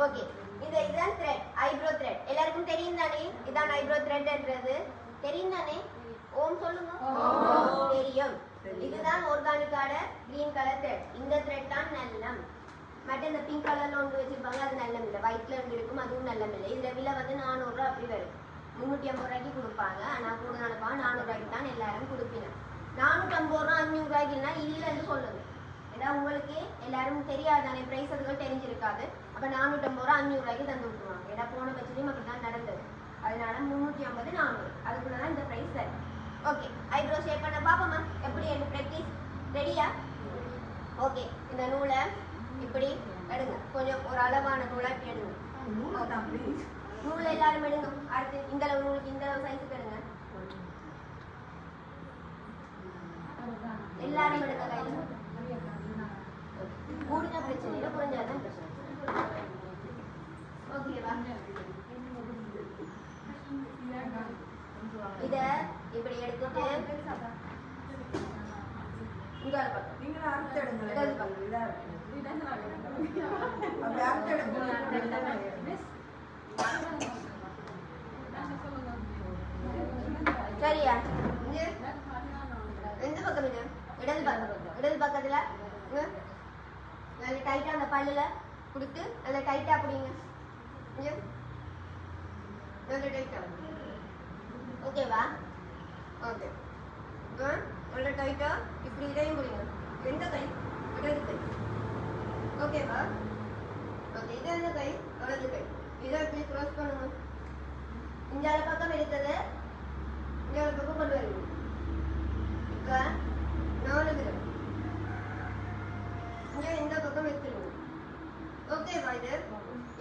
Okay, இதுதான் thread, eyebrow thread. எல்லாருக்கும் தெரியும் தானே? இதான் ஐப்ரோ த்ரெட்ன்றது தெரியும் தானே? ஓம் சொல்லுங்க. தெரியும். இதுதான் ஆர்கானிக்கான கிரீன் கலர் த்ரெட். இந்த த்ரெட் தான் நல்லம். மற்ற இந்த பிங்க் கலர்ல ஒன்று வச்சிருப்பாங்க, அது நல்லம் இல்லை. ஒயிட்ல இருந்து இருக்கும், அதுவும் நல்லம் இல்லை. இதுல விலை வந்து 400 ரூபா அப்படி வரும். 350 ரூபாய்க்கு கொடுப்பாங்க. ஆனா கூட நினைப்பாங்க 400 ரூபாய்க்கு தான் எல்லாரும் கொடுப்பீங்க. 450 ரூபா 500 ரூபாய்க்குன்னா இல்லைன்னு சொல்லுங்க. ஏன்னா உங்களுக்கு எல்லாரும் தெரியாதானே, பிரைஸ் அதுகள் தெரிஞ்சிருக்காது. அப்ப 450 ரூபா 500 ரூபாய்க்கு தந்து விட்டுருவாங்க. ஏன்னா போன பட்சத்தையும் அப்படிதான் நடந்தது. அதனால 350 400 அதுக்குள்ளதான் இந்த பிரைஸ் தரும். ஓகே, ஐப்ரோ ஷேப் பண்ண பாப்போமா எப்படி என்று பிராக்டிஸ். ரெடியா? ஓகே, இந்த நூலை இப்படி எடுங்க. கொஞ்சம் ஒரு அளவான நூலா எடுங்க. நூலை எல்லாரும் எடுங்க. அடுத்து இந்த அளவு நூலுக்கு இந்த அளவு சைஸுக்கு எடுங்க. எல்லாரும் எடுங்க. கையில கூடின பிரச்சனை இல்லை, குறைஞ்சாதான் பிரச்சனை. ஓகேவா? இத இப்படி எடுத்துட்டு இங்கால பக்கம் நீங்க அறுத்து எடுங்க. இடது பக்கம் இதா இருக்கு. அப்ப அறுத்து எடுங்க. சரியா? இங்க எந்த பக்கம் இது? இடது பக்கம். இடது பக்கத்துல நல்ல டைட்டா அந்த பல்லுல கொடுத்து நல்ல டைட்டா பிடிங்க. இங்க நல்ல டைட்டா. ஓகேவா? ஓகே, நல்ல டைட்டா இப்படி இதையும் பிடிங்க. எந்த கை? இடது கை. ஓகேவா? ஓகே, இது எந்த கை? வலது கை. இதை இப்படி க்ளோஸ் பண்ணுங்க. இந்த பக்கம் எடுத்தது இந்த பக்கம் கொண்டு வருங்க. இப்ப 4 விரல் இங்க இந்த பக்கம் எடுத்துருங்க. ஓகேவா? இது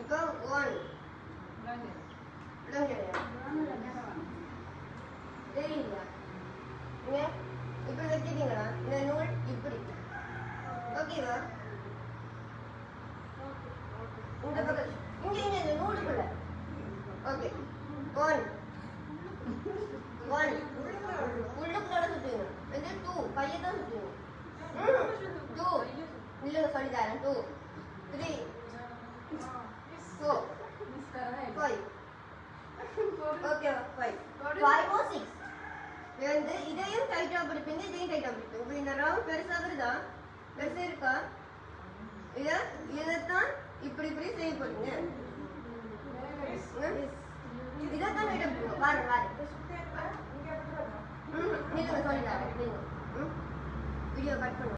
இப்போ 1 தெரியலையா? இங்க இப்படி வச்சுட்டீங்களா? இந்த நூல் இப்படி. ஓகேவா? இந்த பக்கம் இங்க இந்த நூலுக்குள்ள. ஓகே, 1 உள்ளுக்குள்ள சுத்துங்க. இது 2 கையத்தான் சுத்துங்க. 2 இல்லைங்க சொல்லித்தரேன். 2 3 4 5 ஓகேவா? 5 or 6 வந்து இதையும் டைட்டா பிடிப்பீங்க, இதையும் டைட்டா பிடிப்பீங்க. இப்படி இந்த ரவுண்ட் பெருசா வருதா? பெருசா இருக்கா? இதைத்தான் இப்படி இப்படி செய்ய போறீங்க. இதைத்தான் டைட்டா பிடிப்பீங்க. பாருங்க நீங்க சொல்லித்தரேன். வீடியோ கட் பண்ணுங்க.